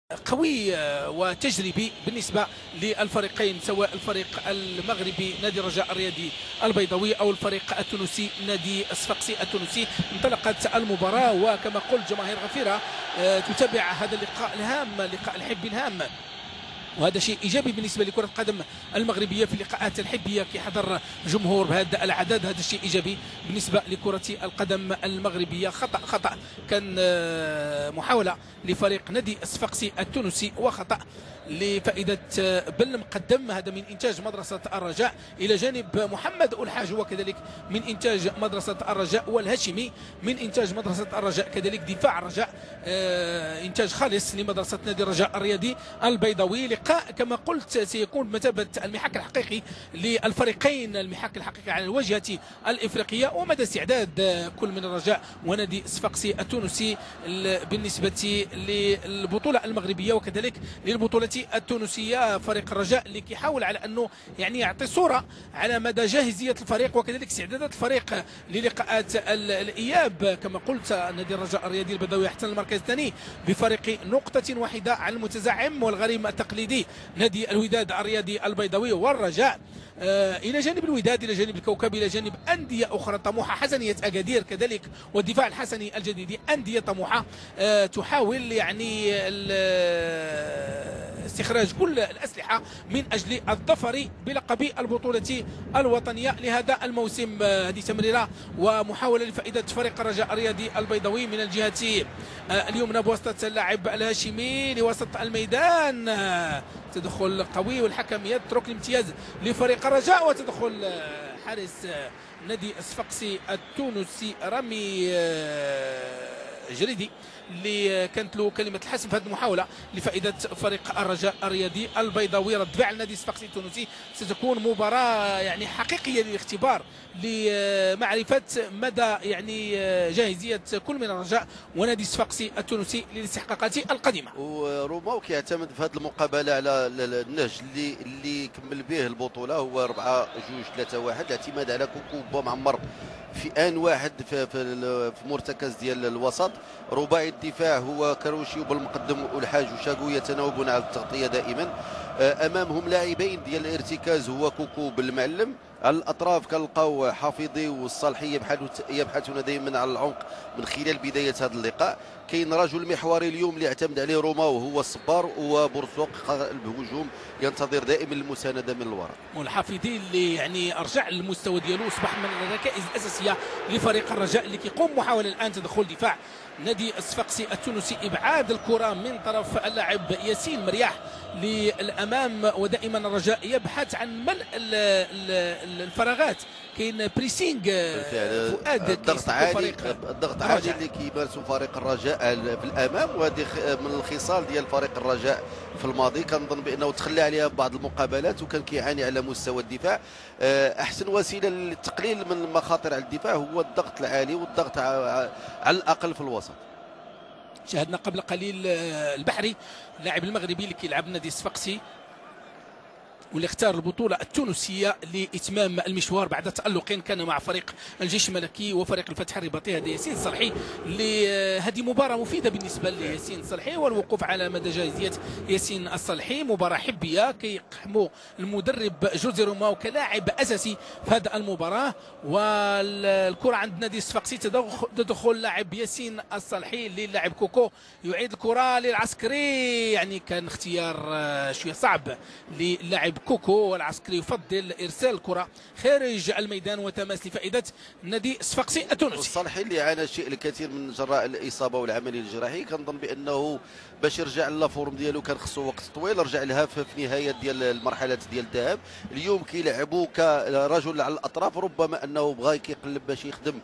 قوي وتجريبي بالنسبة للفريقين، سواء الفريق المغربي نادي الرجاء الرياضي البيضاوي أو الفريق التونسي نادي الصفاقسي التونسي. انطلقت المباراة وكما قلت جماهير غفيرة تتابع هذا اللقاء الهام، لقاء الحب الهام، وهذا شيء ايجابي بالنسبه لكره القدم المغربيه في اللقاءات الحبيه كي حضر جمهور بهذا العدد. هذا شيء ايجابي بالنسبه لكره القدم المغربيه. خطا كان محاوله لفريق نادي الصفاقسي التونسي وخطا لفائده بن مقدم. هذا من انتاج مدرسه الرجاء الى جانب محمد الحاج، وكذلك من انتاج مدرسه الرجاء، والهاشمي من انتاج مدرسه الرجاء، كذلك دفاع الرجاء انتاج خالص لمدرسه نادي الرجاء الرياضي البيضاوي. لقاء كما قلت سيكون بمثابه المحك الحقيقي للفريقين، المحك الحقيقي على الواجهه الافريقيه، ومدى استعداد كل من الرجاء ونادي الصفاقسي التونسي بالنسبه للبطوله المغربيه وكذلك للبطوله التونسيه. فريق الرجاء اللي كيحاول على انه يعني يعطي صوره على مدى جاهزيه الفريق وكذلك استعدادات الفريق للقاءات الاياب. كما قلت نادي الرجاء الرياضي البيضاوي احتل المركز الثاني بفارق نقطه واحده عن المتزعم والغريم التقليدي نادي الوداد الرياضي البيضاوي. والرجاء الى جانب الوداد، الى جانب الكوكب، الى جانب انديه اخرى طموحه، حسنيه اكادير كذلك والدفاع الحسني الجديد، انديه طموحه تحاول يعني استخراج كل الأسلحة من أجل الظفر بلقب البطولة الوطنية لهذا الموسم. هذه تمريرة ومحاولة لفائدة فريق الرجاء الرياضي البيضاوي من الجهة اليمنى بواسطة اللاعب الهاشمي لوسط الميدان. تدخل قوي والحكم يترك الامتياز لفريق الرجاء، وتدخل حارس نادي الصفاقسي التونسي رامي جريدي اللي كانت له كلمه الحسم في هذه المحاوله لفائده فريق الرجاء الرياضي البيضاوي. رد فعل نادي الصفاقسي التونسي ستكون مباراه يعني حقيقيه للاختبار لمعرفه مدى يعني جاهزيه كل من الرجاء ونادي الصفاقسي التونسي للاستحقاقات القادمه. وروماو كيعتمد في هذه المقابله على النهج اللي كمل به البطوله، هو 4-2-3-1، الاعتماد على كوكو بومعمر في ان واحد في مرتكز ديال الوسط. رباعي الدفاع هو كروشي وبالمقدم والحاج وشاغو يتناوبون على التغطيه دائما. امامهم لاعبين ديال الارتكاز هو كوكو بالمعلم. على الاطراف كنلقاو حافظي والصالحي يبحثون دائما على العمق من خلال بدايه هذا اللقاء. كاين رجل محوري اليوم اللي اعتمد عليه روماو هو الصبار، وبرسوق الهجوم ينتظر دائما المسانده من الوراء. والحافظي اللي يعني ارجع للمستوى ديالو، اصبح من الركائز الاساسيه لفريق الرجاء اللي كيقوم محاوله الان تدخل دفاع نادي الصفاقسي التونسي، ابعاد الكره من طرف اللاعب ياسين مرياح للامام، ودائما الرجاء يبحث عن ملء الفراغات. كاين بريسينغ فؤاد، الضغط عالي اللي كيمارسوا فريق الرجاء في الامام، وهذه من الخصال ديال فريق الرجاء في الماضي. كنظن بانه تخلى عليها بعض المقابلات وكان كيعاني على مستوى الدفاع. احسن وسيله للتقليل من المخاطر على الدفاع هو الضغط العالي والضغط على الاقل في الوسط. شاهدنا قبل قليل البحري اللاعب المغربي اللي كيلعب نادي الصفاقسي واللي اختار البطولة التونسية لإتمام المشوار بعد تألق كان مع فريق الجيش الملكي وفريق الفتح الرباطي. هذا ياسين الصالحي اللي هذه مباراة مفيدة بالنسبة لياسين الصالحي، والوقوف على مدى جاهزية ياسين الصالحي. مباراة حبية كيقحموا المدرب جوزي روماو كلاعب أساسي في هذه المباراة. والكرة عند نادي الصفاقسي، تدخل لاعب ياسين الصالحي للاعب كوكو يعيد الكرة للعسكري. يعني كان اختيار شوية صعب للاعب كوكو، والعسكري يفضل ارسال الكره خارج الميدان وتماس لفائده نادي الصفاقسي التونسي. والصالحي اللي عانى شيء الكثير من جراء الاصابه والعمليه الجراحيه، كنظن بانه باش يرجع للفورم ديالو كان خصو وقت طويل، رجع لها في نهايه ديال المرحلات ديال الذهاب. اليوم كيلعبوا كرجل على الاطراف، ربما انه بغى كيقلب باش يخدم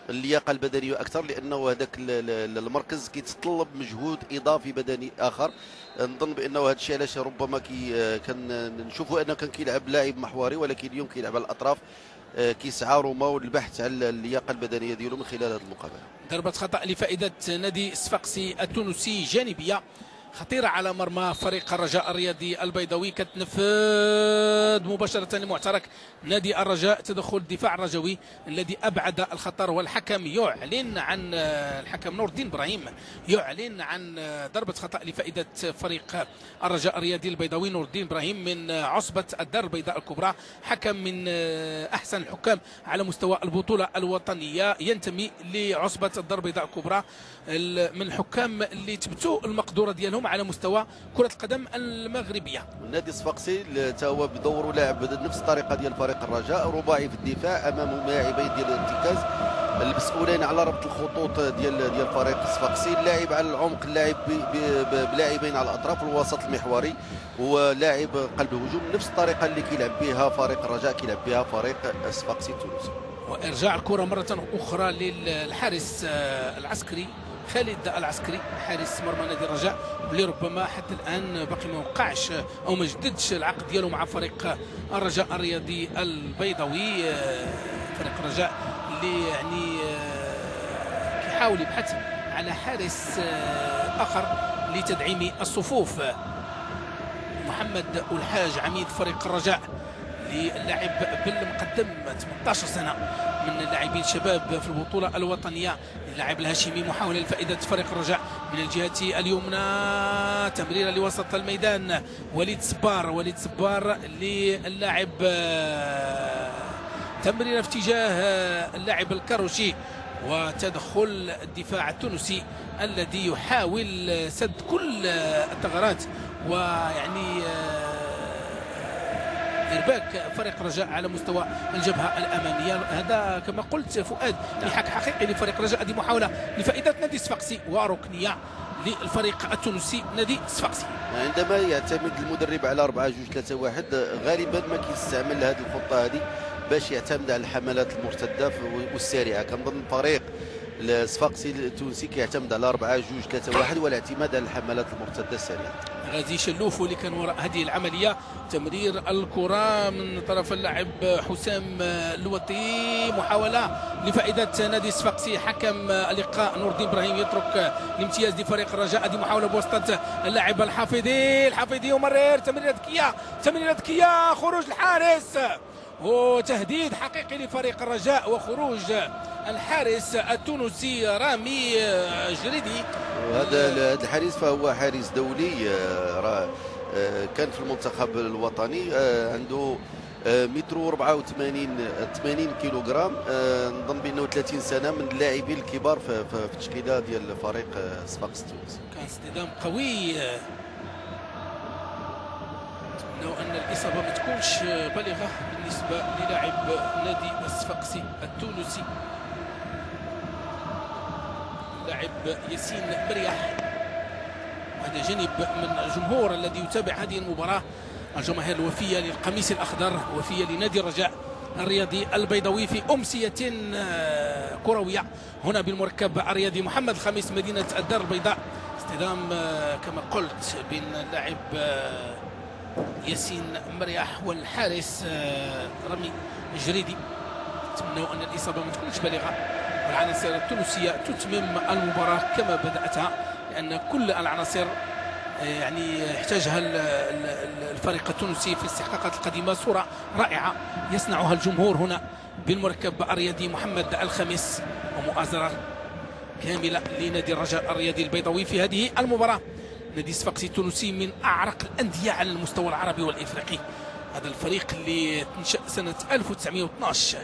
اللياقه البدنيه اكثر، لانه هذاك المركز كيتطلب مجهود اضافي بدني اخر. نظن بانه هذا الشيء علاش ربما كان نشوفوا انه كان كيلعب لاعب محوري، ولكن اليوم كيلعب على الاطراف. كيسعى روماو للبحث على اللياقه البدنيه ديالو من خلال هذه المقابله. ضربه خطا لفائده نادي الصفاقسي التونسي جانبيه خطيرة على مرمى فريق الرجاء الرياضي البيضاوي، كتنفذ مباشرة لمعترك نادي الرجاء. تدخل الدفاع الرجوي الذي أبعد الخطر، والحكم يعلن عن الحكم نور الدين إبراهيم يعلن عن ضربة خطأ لفائدة فريق الرجاء الرياضي البيضاوي. نور الدين إبراهيم من عصبة الدار البيضاء الكبرى، حكم من أحسن الحكام على مستوى البطولة الوطنية، ينتمي لعصبة الدار البيضاء الكبرى، من الحكام اللي تبتوا المقدورة ديالهم على مستوى كرة القدم المغربية. النادي الصفاقسي تا هو بدوره لاعب بنفس الطريقة ديال فريق الرجاء، رباعي في الدفاع امامهم لاعبين ديال الارتكاز المسؤولين على ربط الخطوط ديال فريق الصفاقسي، اللاعب على العمق، اللاعب بلاعبين على الاطراف، الوسط المحوري ولاعب قلب الهجوم، نفس الطريقه اللي كيلعب بها فريق الرجاء كيلعب بها فريق الصفاقسي التونسي. وارجاع الكره مره اخرى للحارس العسكري خالد العسكري، حارس مرمى نادي الرجاء، اللي ربما حتى الان باقي ما وقعش او ما جددش العقد ديالو مع فريق الرجاء الرياضي البيضاوي. فريق الرجاء اللي يعني كيحاول يبحث على حارس اخر لتدعيم الصفوف. محمد الحاج عميد فريق الرجاء للاعب بالمقدم 18 سنه من اللاعبين شباب في البطوله الوطنيه. اللاعب الهاشمي محاوله لفائده فريق الرجاء من الجهه اليمنى، تمريره لوسط الميدان، وليد صبار للاعب، تمريره في اتجاه اللاعب الكروشي، وتدخل الدفاع التونسي الذي يحاول سد كل الثغرات ويعني إرباك فريق الرجاء على مستوى الجبهة الأمامية. هذا كما قلت فؤاد لحق حقيقي لفريق الرجاء، هذه محاولة لفائدة نادي الصفاقسي وركنية للفريق التونسي نادي الصفاقسي. عندما يعتمد المدرب على 4-2-3-1 غالبا ما كيستعمل هذه الخطة هذه باش يعتمد على الحملات المرتدة والسريعة. كنظن فريق الصفاقسي التونسي كيعتمد على 4-2-3-1 والاعتماد على الحملات المرتدة السريعة. غادي شلوفو اللي كان وراء هذه العملية، تمرير الكرة من طرف اللاعب حسام الوطي، محاولة لفائدة نادي الصفاقسي. حكم اللقاء نور الدين إبراهيم يترك الامتياز لفريق الرجاء. هذه محاولة بواسطة اللاعب الحافظي ومرير، تمريرة ذكية، خروج الحارس وتهديد حقيقي لفريق الرجاء وخروج الحارس التونسي رامي جريدي. وهذا الحارس فهو حارس دولي، كان في المنتخب الوطني، عنده متر 80 كيلوغرام، نظن بانه 30 سنه من اللاعبين الكبار في التشكيله ديال فريق صفاقس التونسي. كان اصطدام قوي، نتمنى ان الاصابه ما تكونش بالغه بالنسبه للاعب نادي الصفاقسي التونسي. لاعب ياسين مريح، وهذا جانب من الجمهور الذي يتابع هذه المباراه، الجماهير الوفيه للقميص الاخضر، وفيه لنادي الرجاء الرياضي البيضاوي في امسيه كرويه هنا بالمركب الرياضي محمد الخميس مدينه الدار البيضاء. اصطدام كما قلت بين اللاعب ياسين مريح والحارس رامي جريدي. نتمنى ان الاصابه ما تكونش بالغه والعناصر التونسيه تتمم المباراه كما بداتها، لان كل العناصر يعني يحتاجها الفريق التونسي في الاستحقاقات القديمه. صوره رائعه يصنعها الجمهور هنا بالمركب الرياضي محمد الخميس، ومؤازره كامله لنادي الرجاء الرياضي البيضاوي في هذه المباراه. نادي الصفاقسي التونسي من اعرق الانديه على المستوى العربي والافريقي. هذا الفريق اللي تنشأ سنه 1912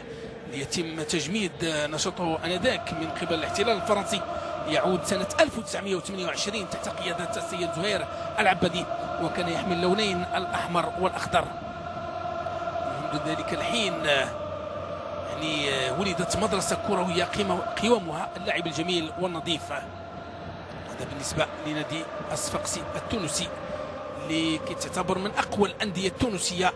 ليتم تجميد نشاطه انذاك من قبل الاحتلال الفرنسي، يعود سنه 1928 تحت قياده السيد زهير العبدي، وكان يحمل اللونين الاحمر والاخضر. منذ ذلك الحين يعني ولدت مدرسه كرويه قوامها اللعب الجميل والنظيف. هذا بالنسبه لنادي الصفاقسي التونسي اللي تعتبر من اقوى الانديه التونسيه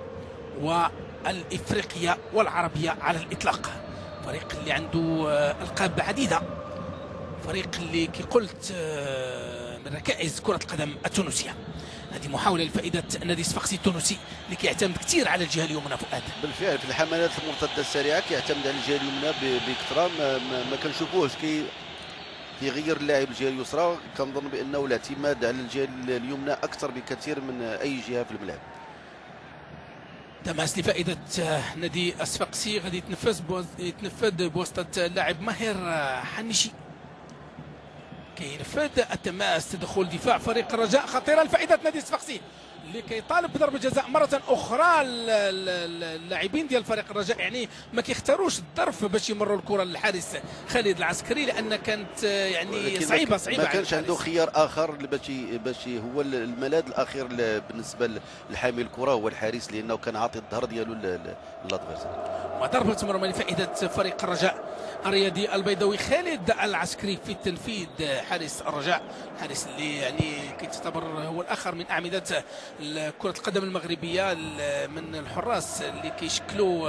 والافريقيه والعربيه على الاطلاق. فريق اللي عنده القاب عديده، فريق اللي كي قلت من ركائز كره القدم التونسيه. هذه محاوله لفائده نادي الصفاقسي التونسي اللي كيعتمد كثير على الجهه اليمنى. فؤاد بالفعل في الحملات المرتده السريعه كيعتمد على الجهه اليمنى بكثره، ما كنشوفوهش كيغير اللاعب الجهه اليسرى. كنظن بانه الاعتماد على الجهه اليمنى اكثر بكثير من اي جهه في الملعب. تماس لفائده نادي الصفاقسي غادي يتنفذ بواسطه اللاعب ماهر حنيشي. كينفذ التماس، تدخل دفاع فريق الرجاء خطيره لفائده نادي الصفاقسي اللي كيطالب بضربه جزاء مره اخرى. اللاعبين ديال فريق الرجاء يعني ما كيختاروش الظرف باش يمروا الكره للحارس خالد العسكري، لان كانت يعني صعيبه ما كانش عنده خيار اخر باش هو الملاذ الاخير بالنسبه لحامل الكره هو الحارس، لانه كان عاطي الظهر ديالو للادفيرسير. وضربه مرمى لفائده فريق الرجاء الرياضي البيضاوي خالد العسكري في التنفيذ. حارس الرجاء، حارس اللي يعني كيعتبر هو الاخر من اعمده كره القدم المغربيه، من الحراس اللي كيشكلوا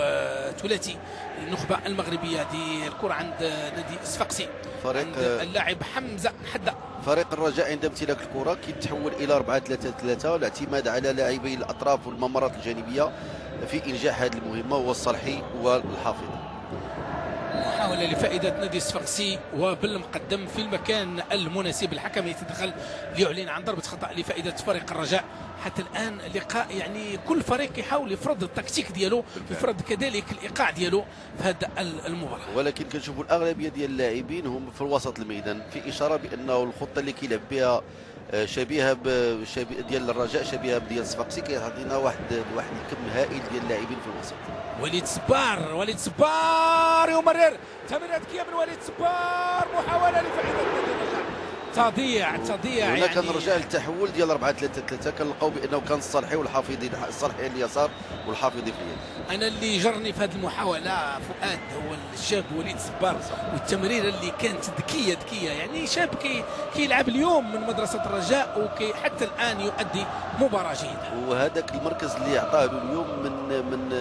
ثلاثي النخبه المغربيه. دي الكره عند نادي الصفاقسي عند اللاعب حمزه حدا. فريق الرجاء عند امتلاك الكره كيتحول الى 4-3-3، والاعتماد على لاعبي الاطراف والممرات الجانبيه في انجاح هذه المهمه هو الصالحي والحافظ. محاولة لفائدة نادي الصفاقسي وبالمقدم في المكان المناسب. الحكم يتدخل ليعلن عن ضربة خطأ لفائدة فريق الرجاء. حتى الآن اللقاء يعني كل فريق يحاول يفرض التكتيك ديالو، يفرض كذلك الإيقاع ديالو في هذا المباراة. ولكن كنشوفوا الأغلبية ديال اللاعبين هم في الوسط الميدان، في إشارة بأنه الخطة اللي كيلعب بها شبيهه ديال الرجاء شبيهه ديال الصفاقسي، كيعطينا واحد الكم هائل ديال اللاعبين في الوسط. وليد صبار يمرر تمريره ذكيه من وليد صبار، محاوله لفائده نادي الرجاء، تضيع هنا يعني كان رجاء التحول ديال 4-3-3 كنلقاو بانه كان الصالحي والحافظي، الصالحي اليسار والحافظي في اليمين. انا اللي جرني في هذه المحاوله فؤاد هو الشاب وليد صبار، والتمريره اللي كانت ذكيه يعني شاب كيلعب اليوم من مدرسه الرجاء وكي حتى الان يؤدي مباراه جيده. وهذاك المركز اللي عطاه له اليوم من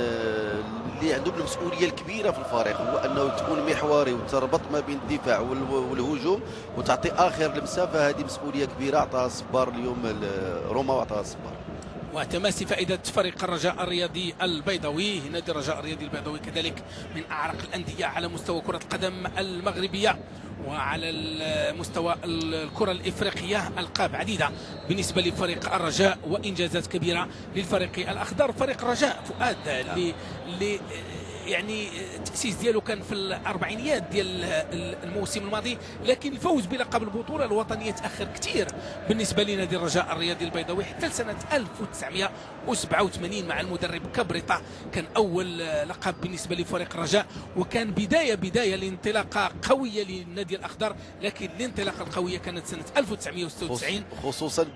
اللي عنده المسؤوليه الكبيره في الفريق، هو انه تكون محوري وتربط ما بين الدفاع والهجوم وتعطي اخر المسافه. هذه مسؤوليه كبيره عطاها الصبار اليوم، روما وعطاها الصبار. وتماسي فائدة فريق الرجاء الرياضي البيضاوي. نادي الرجاء الرياضي البيضاوي كذلك من أعرق الأندية على مستوى كرة القدم المغربية، وعلى مستوى الكرة الإفريقية ألقاب عديدة بالنسبة لفريق الرجاء وإنجازات كبيرة للفريق الأخضر. فريق الرجاء فؤاد اللي يعني التأسيس ديالو كان في الأربعينيات ديال الموسم الماضي، لكن الفوز بلقب البطولة الوطنية تأخر كثير بالنسبة لنادي الرجاء الرياضي البيضاوي حتى لسنة 1987 مع المدرب كبريطة. كان أول لقب بالنسبة لفريق الرجاء، وكان بداية لانطلاقة قوية للنادي الأخضر، لكن الانطلاقة القوية كانت سنة 1996 خصوصا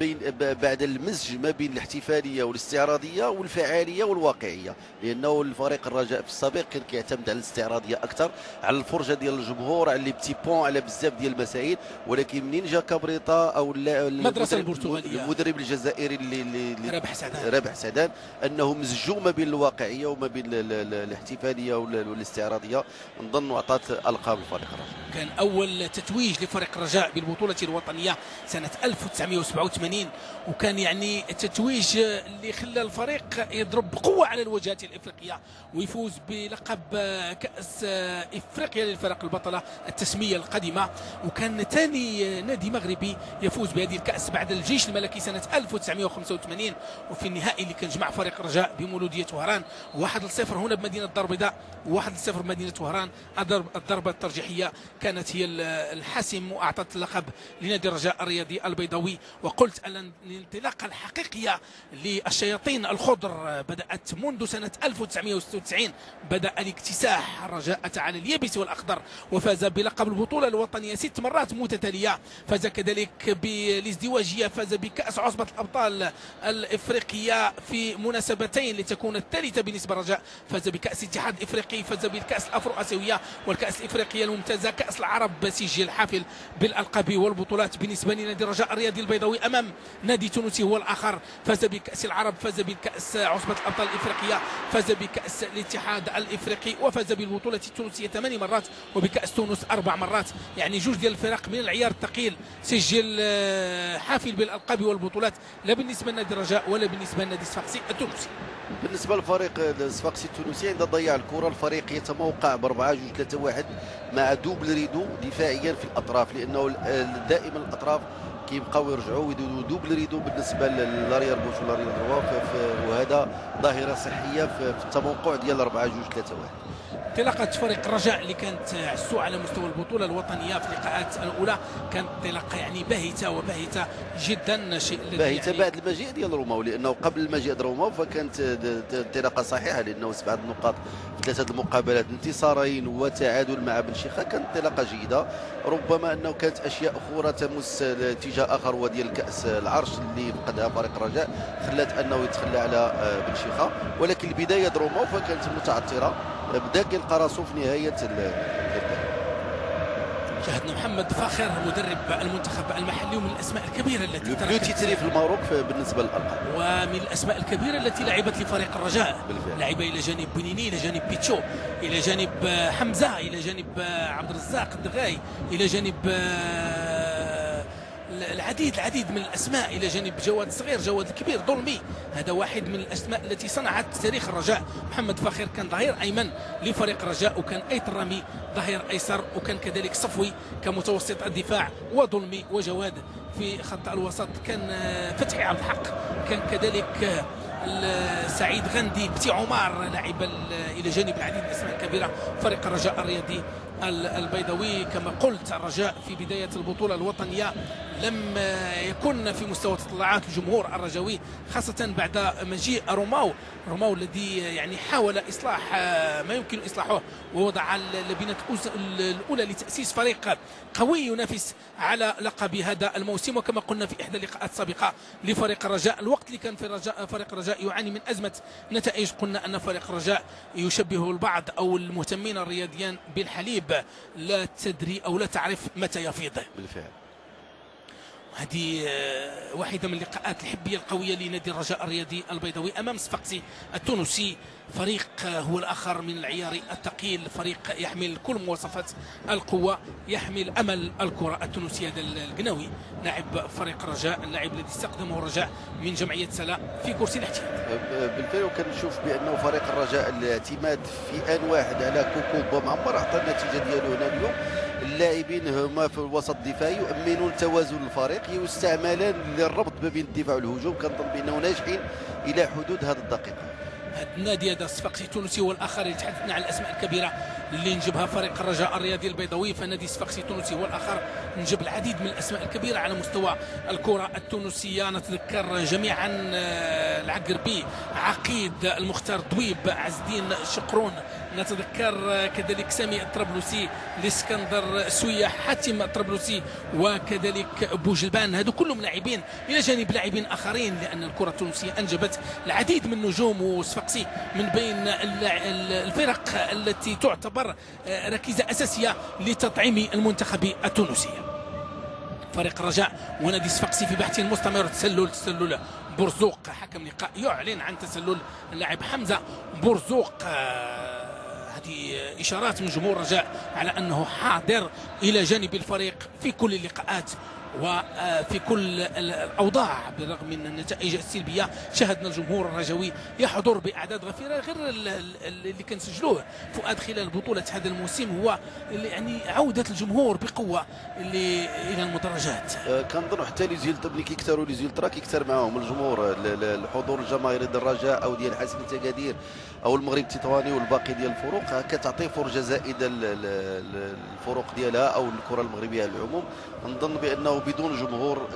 بعد المزج ما بين الاحتفالية والاستعراضية والفعالية والواقعية، لأنه الفريق الرجاء في السابق كان كيعتمد على الاستعراضيه اكثر، على الفرجه ديال الجمهور، على لي بتي بون، على بزاف ديال المسائل. ولكن منين جا كابريطا او المدرسه البرتغاليه المدرب الجزائري اللي رابح سعدان انهم مزجوا ما بين الواقعيه وما بين الاحتفاليه والاستعراضيه، نظن عطات القاب لفريق الرجاء. كان اول تتويج لفريق الرجاء بالبطوله الوطنيه سنه 1987، وكان يعني تتويج اللي خلى الفريق يضرب بقوه على الواجهات الافريقيه ويفوز بلقب كأس إفريقيا للفرق البطلة التسمية القديمة. وكان ثاني نادي مغربي يفوز بهذه الكأس بعد الجيش الملكي سنة 1985. وفي النهائي اللي كان جمع فريق الرجاء بمولودية وهران 1-0 هنا بمدينة الدار البيضاء و1-0 بمدينة وهران. الضربة الترجيحية كانت هي الحاسم وأعطت اللقب لنادي الرجاء الرياضي البيضاوي. وقلت أن الانطلاقة الحقيقية للشياطين الخضر بدأت منذ سنة 1996. بدأ الاكتساح. الرجاء أتى على اليابس والأخضر وفاز بلقب البطولة الوطنية 6 مرات متتالية. فاز كذلك بالازدواجية، فاز بكأس عصبة الأبطال الإفريقية في مناسبتين لتكون الثالثة بالنسبة للرجاء. فاز بكأس اتحاد إفريقي، فاز بالكأس الأفرو آسيوية والكأس الإفريقية الممتازة. كأس العرب سجل حافل بالألقاب والبطولات بالنسبة لنادي الرجاء الرياضي البيضاوي أمام نادي تونسي هو الآخر. فاز بكأس العرب، فاز بالكأس عصبة الأبطال الإفريقية، فاز بكأس الاتحاد الإفريقي وفاز بالبطولة التونسية 8 مرات وبكأس تونس 4 مرات. يعني جوج ديال الفرق من العيار الثقيل، سجل حافل بالألقاب والبطولات، لا بالنسبة لنادي الرجاء ولا بالنسبة لنادي الصفاقسي التونسي. بالنسبه للفريق الصفاقسي التونسي عندما ضيع الكره الفريق يتموقع ب4-2-3-1 مع دوبل ريدو دفاعيا في الاطراف، لانه دائما الاطراف كيبقاو يرجعوا ويديروا دوبل ريدو بالنسبه للاريال بوش والاريال دروا، وهذا ظاهره صحيه في التموقع ديال 4-2-3-1. انطلاقة فريق الرجاء اللي كانت عسو على مستوى البطولة الوطنية في اللقاءات الأولى كانت انطلاقة يعني باهتة وباهتة جدا، شيء باهتة يعني بعد المجيء ديال روماو، لأنه قبل المجيء ديال روماو فكانت انطلاقة صحيحة، لأنه 7 نقاط في 3 المقابلات، انتصارين وتعادل مع بنشيخة، كانت انطلاقة جيدة. ربما أنه كانت أشياء أخرى تمس اتجاه آخر هو ديال كأس العرش اللي فقدها فريق الرجاء خلات أنه يتخلى على بنشيخة، ولكن البداية ديال روماو فكانت متعثرة، بدا كيلقى راسو في نهايه شاهدنا محمد فاخر مدرب المنتخب المحلي ومن الاسماء الكبيره التي لو تيتري في المغرب بالنسبه للالقاب، ومن الاسماء الكبيره التي لعبت لفريق الرجاء، لعب الى جانب بنيني، الى جانب بيتشو، الى جانب حمزه، الى جانب عبد الرزاق الدغاي، الى جانب العديد من الاسماء، الى جانب جواد الصغير، جواد الكبير، ظلمي. هذا واحد من الاسماء التي صنعت تاريخ الرجاء. محمد فاخر كان ظهير ايمن لفريق الرجاء، وكان ايت الرامي ظهير ايسر، وكان كذلك صفوي كمتوسط الدفاع، وظلمي وجواد في خط الوسط، كان فتحي عبد الحق، كان كذلك سعيد غندي، بتي عمار، لاعب الى جانب العديد من الاسماء الكبيره فريق الرجاء الرياضي البيضاوي. كما قلت الرجاء في بدايه البطوله الوطنيه لم يكن في مستوى تطلعات الجمهور الرجاوي، خاصه بعد مجيء روماو الذي يعني حاول اصلاح ما يمكن اصلاحه، ووضع اللبنه الاولى لتاسيس فريق قوي ينافس على لقب هذا الموسم. وكما قلنا في احدى اللقاءات السابقه لفريق الرجاء، الوقت اللي كان في فريق الرجاء يعاني من ازمه نتائج، قلنا ان فريق الرجاء يشبه البعض او المهتمين الرياضيين بالحليب، لا تدري او لا تعرف متى يفيض. بالفعل هذه واحدة من اللقاءات الحبية القوية لنادي الرجاء الرياضي البيضاوي أمام صفاقسي التونسي، فريق هو الآخر من العيار الثقيل، فريق يحمل كل مواصفات القوة، يحمل أمل الكرة التونسية. هذا القناوي لاعب فريق الرجاء، اللاعب الذي استخدمه الرجاء من جمعية سلا في كرسي الاحتياط. بالفعل وكنشوف بأنه فريق الرجاء الاعتماد في آن واحد على كوكو بومعمر أعطى النتيجة ديالو هنا اليوم. اللاعبين هما في الوسط الدفاعي يؤمنون توازن الفريق، يستعملان للربط ما بين الدفاع والهجوم، كنظن بانه ناجحين الى حدود هذه الدقيقه. هذا النادي هذا الصفاقسي التونسي هو الاخر اللي تحدثنا على الاسماء الكبيره اللي نجبها فريق الرجاء الرياضي البيضاوي، فنادي الصفاقسي التونسي هو الاخر نجب العديد من الاسماء الكبيره على مستوى الكره التونسيه. نتذكر جميعا العقربي، عقيد، المختار دويب، عز الدين شقرون، نتذكر كذلك سامي الطرابلسي، الاسكندر سوية، حاتم الطرابلسي، وكذلك بوجلبان. هذو كلهم لاعبين الى جانب لاعبين اخرين، لان الكره التونسيه انجبت العديد من النجوم، وصفاقسي من بين الفرق التي تعتبر ركيزه اساسيه لتطعيم المنتخب التونسي. فريق الرجاء ونادي صفاقسي في بحث مستمر. تسلل برزوق، حكم لقاء يعلن عن تسلل اللاعب حمزه برزوق. هذه اشارات من جمهور الرجاء على انه حاضر الى جانب الفريق في كل اللقاءات وفي كل الاوضاع، بالرغم من النتائج السلبيه. شاهدنا الجمهور الرجاوي يحضر باعداد غفيره، غير اللي كنسجلوه فؤاد خلال بطوله هذا الموسم هو يعني عوده الجمهور بقوه الى المدرجات. كنظن حتى لي زيلت ملي كيكثروا لي زيلت راه كيكثر معاهم الجمهور، الحضور الجماهيري ديال الرجاء او ديال حسن تكادير او المغرب التطواني والباقي ديال الفروق كتعطي فرجه زائده للفروق ديالها او الكره المغربيه على العموم. نظن بانه بدون جمهور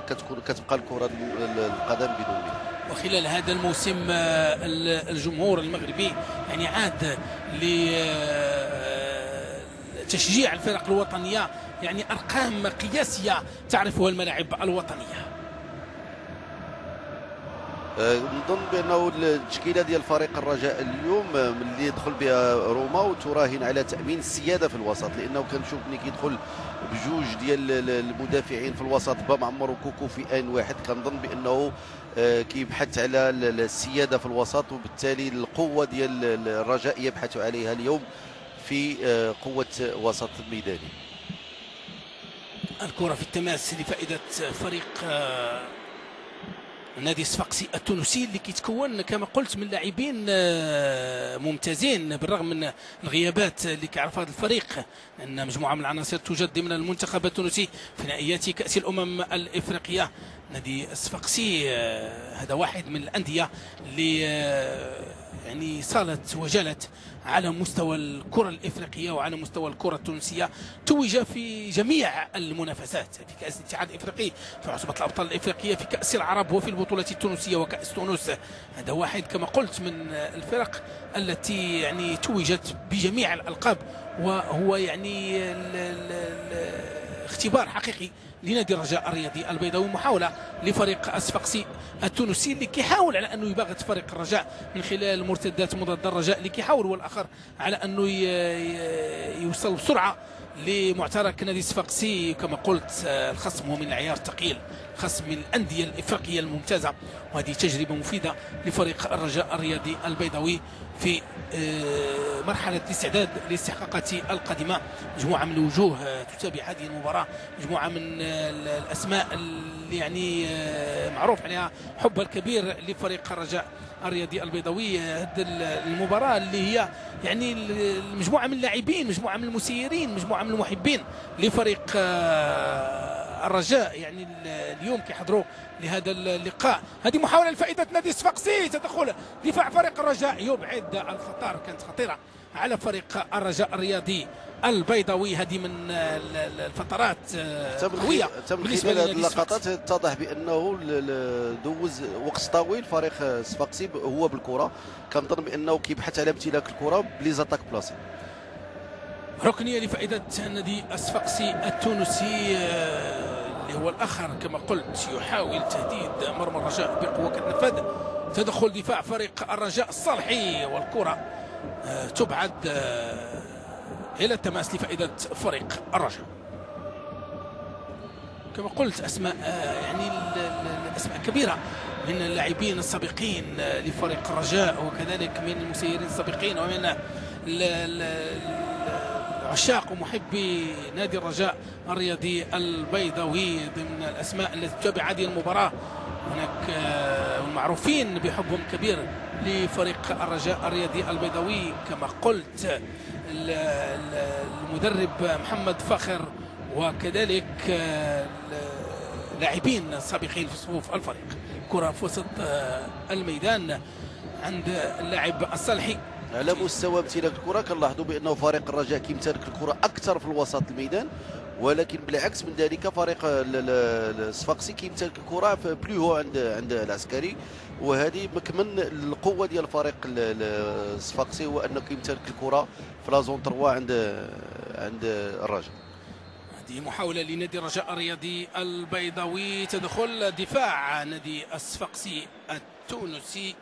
كتبقى الكره القدم بدون منه. وخلال هذا الموسم الجمهور المغربي يعني عاد لتشجيع الفرق الوطنيه، يعني ارقام قياسيه تعرفها الملاعب الوطنيه. نظن بانه التشكيله ديال فريق الرجاء اليوم ملي يدخل بها روما وتراهن على تامين السياده في الوسط، لانه كنشوف ملي كيدخل بجوج ديال المدافعين في الوسط بامعمر وكوكو في ان واحد، كنظن بانه كيبحث على السياده في الوسط، وبالتالي القوه ديال الرجاء يبحث عليها اليوم في قوه وسط ميداني. الكره في التماس لفائده فريق نادي الصفاقسي التونسي اللي كيتكون كما قلت من لاعبين ممتازين بالرغم من الغيابات اللي كيعرفها هذا الفريق، ان مجموعه من العناصر توجد ضمن المنتخب التونسي في نهائيات كاس الامم الافريقيه. نادي الصفاقسي هذا واحد من الانديه اللي يعني صالت وجلت على مستوى الكرة الإفريقية وعلى مستوى الكرة التونسية، توج في جميع المنافسات، في كأس الاتحاد الإفريقي، في عصبة الأبطال الإفريقية، في كأس العرب، وفي البطولة التونسية وكأس تونس. هذا واحد كما قلت من الفرق التي يعني توجت بجميع الألقاب، وهو يعني اختبار حقيقي لنادي الرجاء الرياضي البيضاوي، محاولة لفريق الصفاقسي التونسي اللي كيحاول على انه يباغت فريق الرجاء من خلال المرتدات مضادة الرجاء، اللي كيحاول هو الاخر على انه يوصل بسرعة لمعترك نادي الصفاقسي. كما قلت الخصم هو من العيار الثقيل، خصم من الأندية الإفريقية الممتازة، وهذه تجربة مفيدة لفريق الرجاء الرياضي البيضاوي في مرحلة الاستعداد لاستحقاقات القادمة. مجموعة من الوجوه تتابع هذه المباراة، مجموعة من الأسماء اللي يعني معروف عليها حب الكبير لفريق الرجاء الرياضي البيضاوي. هذه المباراة اللي هي يعني مجموعة من اللاعبين، مجموعة من المسيرين، مجموعة من المحبين لفريق الرجاء يعني اليوم كيحضروا لهذا اللقاء. هذه محاولة لفائدة نادي الصفاقسي، تدخل دفاع فريق الرجاء يبعد الخطر، كانت خطيرة على فريق الرجاء الرياضي البيضاوي. هذه من الفترات قوية بالنسبة لهذه اللقطات. اتضح بأنه دوز وقت طويل فريق الصفاقسي هو بالكرة، كنظن بأنه كيبحث على امتلاك الكرة بليزاتاك بلاصي. ركنية لفائدة نادي الصفاقسي التونسي اللي هو الآخر كما قلت يحاول تهديد مرمى الرجاء بقوة كالنفاذ. تدخل دفاع فريق الرجاء الصالحي، والكرة تبعد إلى التماس لفائدة فريق الرجاء. كما قلت أسماء يعني الأسماء كبيرة من اللاعبين السابقين لفريق الرجاء، وكذلك من المسيرين السابقين ومن عشاق ومحبي نادي الرجاء الرياضي البيضاوي ضمن الأسماء التي تتابع هذه المباراة. هناك المعروفين بحبهم كبير لفريق الرجاء الرياضي البيضاوي، كما قلت المدرب محمد فاخر، وكذلك لاعبين سابقين في صفوف الفريق. كرة في وسط الميدان عند اللاعب الصالحي. على مستوى امتلاك الكره كنلاحظوا بانه فريق الرجاء كيمتلك الكره اكثر في الوسط الميدان، ولكن بالعكس من ذلك فريق الصفاقسي كيمتلك الكره في بلو عند العسكري، وهذه مكمن القوه ديال الفريق الصفاقسي هو انه كيمتلك الكره في لا زون 3 عند الرجاء. هذه محاوله لنادي الرجاء الرياضي البيضاوي، تدخل دفاع نادي الصفاقسي التونسي،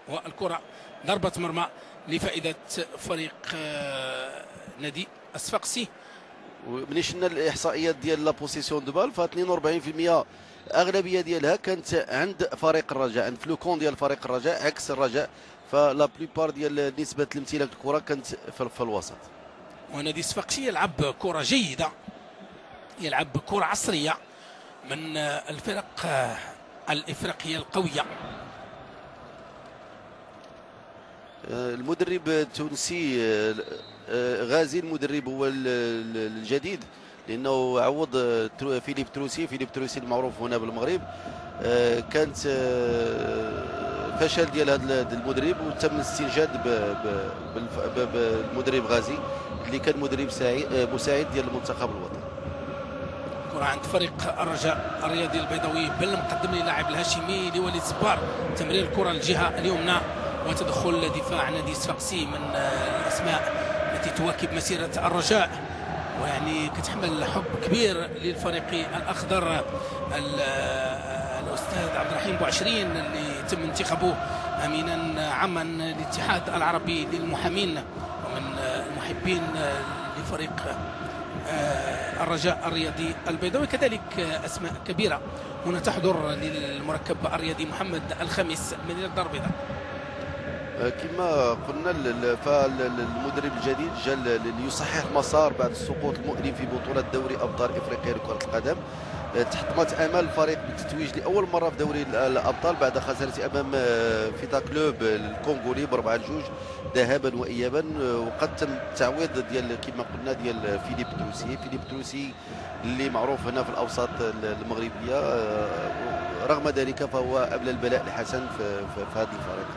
والكره ضربه مرمى لفائده فريق نادي الصفاقسي. وملي شفنا الاحصائيات ديال لا بوسيسيون دو بال، ف 42% اغلبيه ديالها كانت عند فريق الرجاء، عند فلوكون ديال فريق الرجاء، عكس الرجاء فلا بليبار ديال نسبه الامتلاك الكره كانت في الوسط. ونادي الصفاقسي يلعب كره جيده، يلعب كره عصريه من الفرق الافريقيه القويه. المدرب التونسي غازي، المدرب هو الجديد لانه عوض فيليب تروسي المعروف هنا بالمغرب. كانت فشل ديال هذا المدرب، وتم الاستنجاد بالمدرب غازي اللي كان مدرب مساعد ديال المنتخب الوطني. كرة عند فريق الرجاء الرياضي البيضاوي، بل مقدم للاعب الهاشمي لوليد زبار، تمرير الكرة الجهة اليمنى، وتدخل دفاع نادي الصفاقسي من الاسماء التي تواكب مسيره الرجاء، ويعني كتحمل حب كبير للفريق الاخضر الأستاذ عبد الرحيم بوعشرين اللي تم انتخابه أمينا عاما للاتحاد العربي للمحامين ومن المحبين لفريق الرجاء الرياضي البيضاوي. كذلك أسماء كبيرة هنا تحضر للمركب الرياضي محمد الخامس من الدار البيضاء. كما قلنا فالمدرب الجديد جا ليصحح مسار بعد السقوط المؤلم في بطولة دوري أبطال إفريقيا لكرة القدم. تحطمت امال الفريق بالتتويج لاول مره في دوري الابطال بعد خسارته امام فيتا كلوب الكونغولي ب4-2 ذهابا وايابا، وقد تم التعويض ديال كما قلنا ديال فيليب تروسي اللي معروف هنا في الاوساط المغربيه. رغم ذلك فهو ابلى البلاء الحسن في هذا الفريق.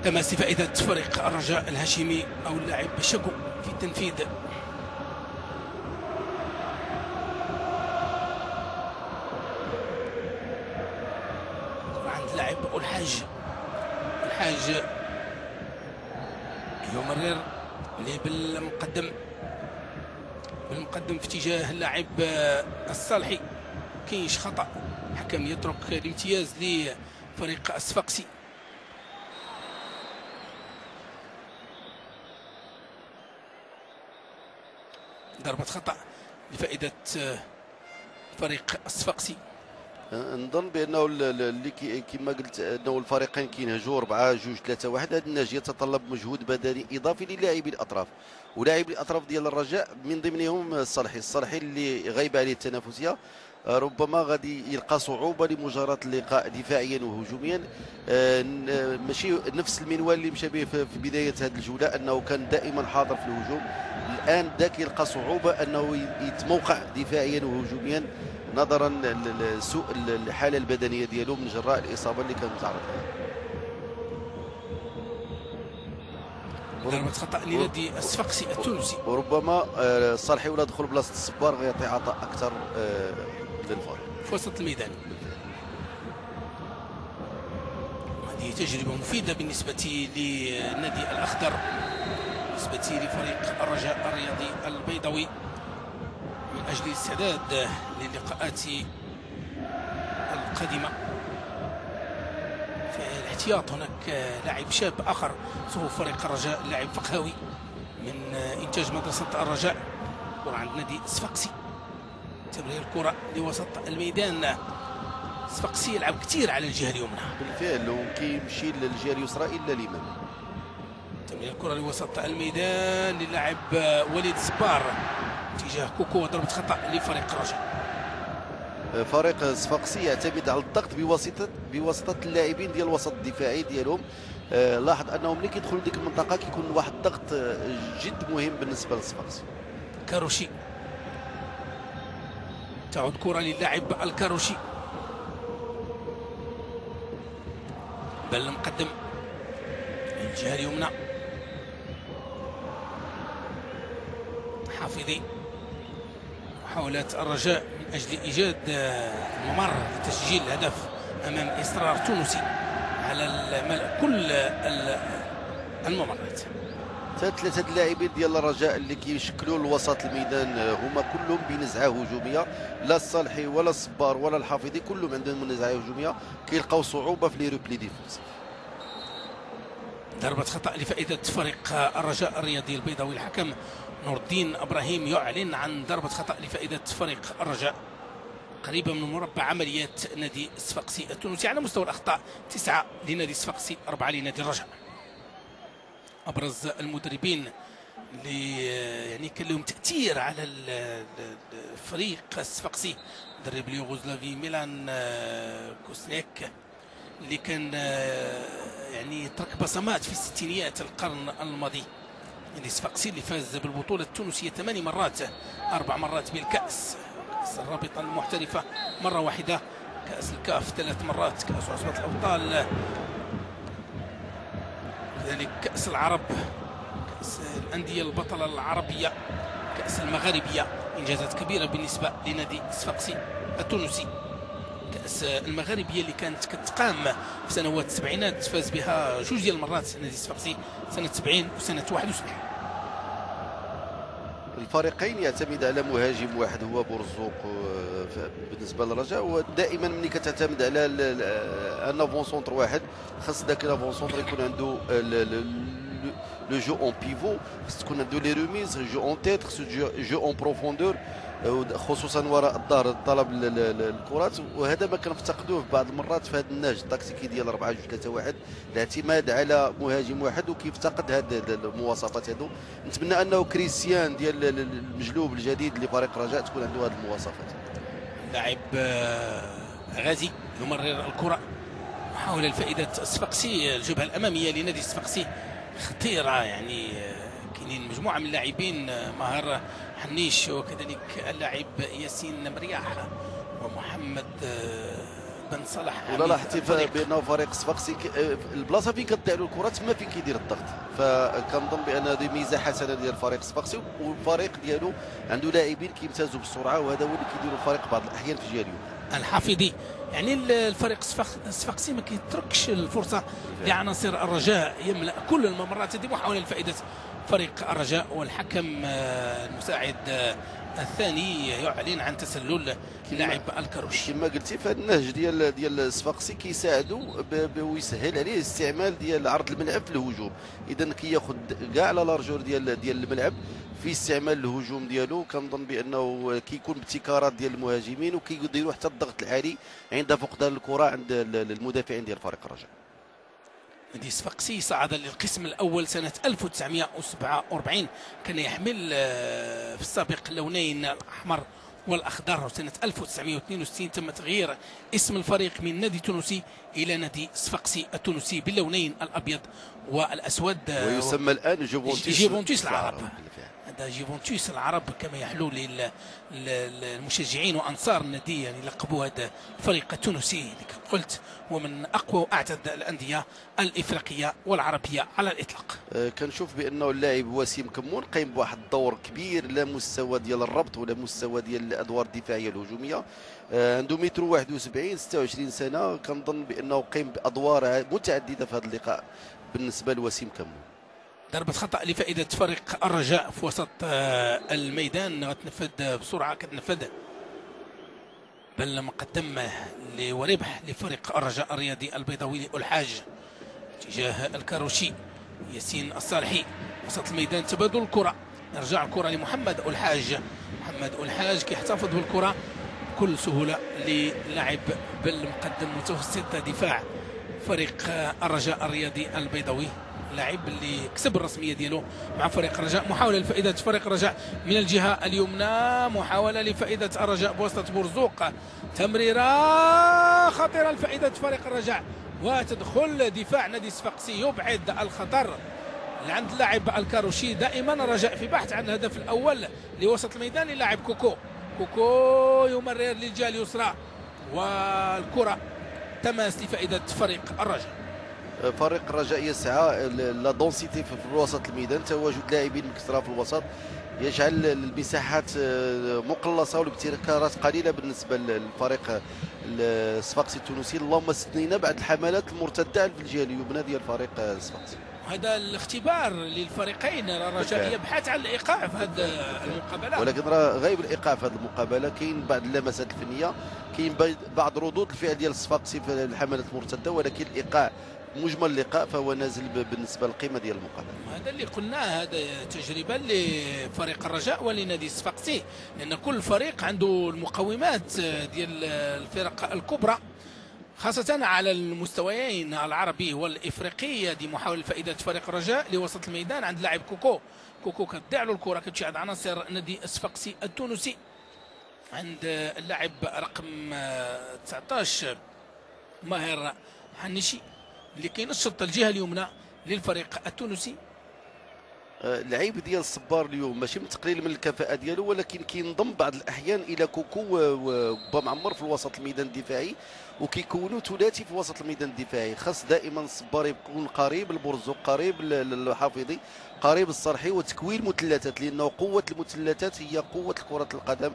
تماس فائده فريق الرجاء الهاشمي او اللاعب شكو في التنفيذ. لاعب الحاج يمرر اللي بالمقدم في اتجاه اللاعب الصالحي. كاينش خطا، الحكم يترك الامتياز لفريق الصفاقسي. ضربة خطا لفائدة فريق الصفاقسي. نظن بانه اللي كما قلت انه الفريقين كينهجوا 4-2-3-1. هذا النهج يتطلب مجهود بدني اضافي للاعبي الاطراف، ولاعبي الاطراف ديال الرجاء من ضمنهم الصالحي اللي غايب عليه التنافسيه. ربما غادي يلقى صعوبه لمجاراه اللقاء دفاعيا وهجوميا. ماشي نفس المنوال اللي مشى به في بدايه هذه الجوله، انه كان دائما حاضر في الهجوم. الان ذاك يلقى صعوبه انه يتموقع دفاعيا وهجوميا نظرا لسوء الحاله البدنيه ديالو من جراء الاصابه اللي كان متعرض لها. ضربة خطأ لنادي الصفاقسي التونسي. وربما الصالحي ولا دخل بلاصه الصبار غيعطي عطاء اكثر للفريق في وسط الميدان. هذه تجربه مفيده بالنسبه للنادي الاخضر، بالنسبه لفريق الرجاء الرياضي البيضاوي، من اجل الاستعداد للقاءات القادمه. في الاحتياط هناك لاعب شاب اخر صفوف فريق الرجاء، لاعب فقهاوي من انتاج مدرسه الرجاء. كره عند نادي الصفاقسي، تمرير الكره لوسط الميدان. الصفاقسي يلعب كثير على الجهه اليمنى بالفعل، وكيمشي للجهه اليسرى الا اليمين. تمرير الكره لوسط الميدان للاعب وليد سبار اتجاه كوكو، وضربه خطا لفريق الرجاء. فريق الصفاقسي يعتمد على الضغط بواسطه اللاعبين ديال الوسط الدفاعي ديالهم. لاحظ انهم ملي كيدخلوا ديك المنطقه كيكون واحد الضغط جد مهم بالنسبه للصفاقسي. كاروشي، تعود كره للاعب الكاروشي، بل مقدم الجهه اليمنى. حافظي، محاولات الرجاء من اجل ايجاد الممر لتسجيل الهدف امام اصرار تونسي على ملء كل الممرات. ثلاثه اللاعبين ديال الرجاء اللي كيشكلوا الوسط الميدان هما كلهم بنزعه هجوميه، لا الصالحي ولا الصبار ولا الحافظي كلهم عندهم نزعه هجوميه، كيلقاو صعوبه في لي روبلي ديفونسيف. ضربه خطا لفائده فريق الرجاء الرياضي البيضاوي. الحكم نور الدين ابراهيم يعلن عن ضربه خطا لفائده فريق الرجاء قريبه من مربع عمليات نادي الصفاقسي التونسي. على مستوى الاخطاء 9 لنادي الصفاقسي، 4 لنادي الرجاء. ابرز المدربين اللي يعني كان لهم تاثير على الفريق الصفاقسي، مدرب اليوغوسلافي ميلان كوسنيك اللي كان يعني ترك بصمات في الستينيات القرن الماضي. يعني الصفاقسي اللي فاز بالبطوله التونسيه 8 مرات، 4 مرات بالكاس، كاس الرابطه المحترفه مره واحده، كاس الكاف 3 مرات، كاس عصبه الابطال، كذلك كاس العرب، كاس الانديه البطله العربيه، كاس المغاربيه. انجازات كبيره بالنسبه لنادي الصفاقسي التونسي. كاس المغاربيه اللي كانت كتقام في سنوات السبعينات فاز بها 2 ديال المرات نادي الصفاقسي، سنه 70 وسنه 71. الفريقين يعتمد على مهاجم واحد هو بورزوق بالنسبه للرجاء. ودائما ملي كتعتمد على ان افون سونتر واحد، خاص ذاك الافون سونتر يكون عنده لو جو اون بيفو، خاص تكون عنده لي ريميز، جو اون تيت، خاصو جو اون بروفوندور، خصوصا وراء الظهر طلب الكرات. وهذا ما كنفتقدوه في بعض المرات في هذا النهج التكتيكي ديال 4-2-3-1، الاعتماد على مهاجم واحد وكيفتقد هذه المواصفات هذو. نتمنى انه كريستيان ديال المجلوب الجديد لفريق رجاء تكون عنده هذه المواصفات. لاعب غازي يمرر الكره، محاوله لفائده الصفاقسي، الجبهه الاماميه لنادي الصفاقسي خطيره. يعني كاينين مجموعه من اللاعبين، ماهر حنيش وكذلك اللاعب ياسين مرياح ومحمد بن صلاح. ولا لاحظتي بانه فريق الصفاقسي البلاصه فين كتضيع له الكره تما فين كيدير الضغط، فكنظن بان هذه ميزه حسنه ديال الفريق الصفاقسي. والفريق ديالو عنده لاعبين كيمتازوا بالسرعه، وهذا هو اللي كيديروا الفريق بعض الاحيان في الجهه اليمنى. الحافظي يعني الفريق الصفاقسي ما كيتركش الفرصه لعناصر الرجاء، يملا كل الممرات. هذه محاوله لفائده فريق الرجاء، والحكم المساعد الثاني يعلن عن تسلل لاعب الكروشي. كما قلتي فهاد النهج ديال الصفاقسي كيساعدوا ويسهل عليه استعمال ديال عرض الملعب في الهجوم. اذا كياخذ كاع على لارجور ديال الملعب في استعمال الهجوم ديالو. كنظن بانه كيكون ابتكارات ديال المهاجمين وكيديروا حتى الضغط العالي عند فقدان الكره عند المدافعين ديال فريق الرجاء. نادي الصفاقسي صعد للقسم الأول سنة 1947، كان يحمل في السابق اللونين الأحمر والأخضر. سنة 1962 تم تغيير اسم الفريق من نادي تونسي إلى نادي الصفاقسي التونسي باللونين الأبيض والأسود، ويسمى الآن جيفونتوس العرب. هذا جيفونتوس العرب كما يحلو للمشجعين وأنصار النادي، يعني لقبوا هذا الفريق التونسي اللي قلت هو من اقوى واعتد الانديه الافريقيه والعربيه على الاطلاق. كنشوف بانه اللاعب وسيم كمون قايم بواحد الدور كبير، لا مستوى ديال الربط ولا مستوى ديال الادوار الدفاعيه الهجوميه. عنده متر 71، 26 سنه. كنظن بانه قايم بادوار متعدده في هذا اللقاء بالنسبه لوسيم كمون. ضربة خطأ لفائدة فريق الرجاء في وسط الميدان، غتنفذ بسرعة، كتنفذ بل مقدم وربح لفريق الرجاء الرياضي البيضاوي لألحاج اتجاه الكاروشي. ياسين الصالحي وسط الميدان، تبادل الكرة، يرجع الكرة لمحمد ألحاج. محمد ألحاج كيحتفظ بالكرة بكل سهولة للاعب بالمقدم متوسط دفاع فريق الرجاء الرياضي البيضاوي، اللاعب اللي كسب الرسميه ديالو مع فريق الرجاء. محاوله لفائده فريق الرجاء من الجهه اليمنى، محاوله لفائده الرجاء بواسطه مرزوق، تمريره خطيره لفائده فريق الرجاء، وتدخل دفاع نادي الصفاقسي يبعد الخطر عند اللاعب الكاروشي. دائما الرجاء في بحث عن الهدف الاول لوسط الميدان للاعب كوكو يمرر للجهه اليسرى، والكره تماس لفائده فريق الرجاء. فريق الرجاء يسعى لا دونسيتي في وسط الميدان، تواجد لاعبين بكثره في الوسط يجعل المساحات مقلصه والابتكارات قليله بالنسبه للفريق الصفاقسي التونسي، اللهم استثنينا بعد الحملات المرتده في الجهه اليمنى ديال فريق الصفاقسي. هذا الاختبار للفريقين، الرجاء يبحث عن الايقاع في هذه المقابله، ولكن راه غايب الايقاع في هذه المقابله. كاين بعض اللمسات الفنيه، كاين بعض ردود الفعل ديال الصفاقسي في الحملات المرتده، ولكن الايقاع مجمل اللقاء فهو نازل بالنسبه للقيمه ديال المقابله. هذا اللي قلناه، هذا تجربه لفريق الرجاء ولنادي الصفاقسي، لان كل فريق عنده المقومات ديال الفرق الكبرى خاصة على المستويين العربي والإفريقي. هذه محاولة فائدة فريق الرجاء لوسط الميدان عند لاعب كوكو كتضيع له الكرة، كتشاهد عناصر نادي الصفاقسي التونسي عند اللاعب رقم 19 ماهر حنيشي اللي كينشط الجهة اليمنى للفريق التونسي. العيب ديال الصبار اليوم ماشي من تقليل من الكفاءه ديالو، ولكن كينضم بعض الاحيان الى كوكو وبامعمر في الوسط الميدان الدفاعي، وكيكونوا ثلاثي في وسط الميدان الدفاعي. خاص دائما الصبار يكون قريب البرزوق، قريب الحافظي، قريب الصالحي، وتكوين مثلثات، لانه قوه المثلثات هي قوه كره القدم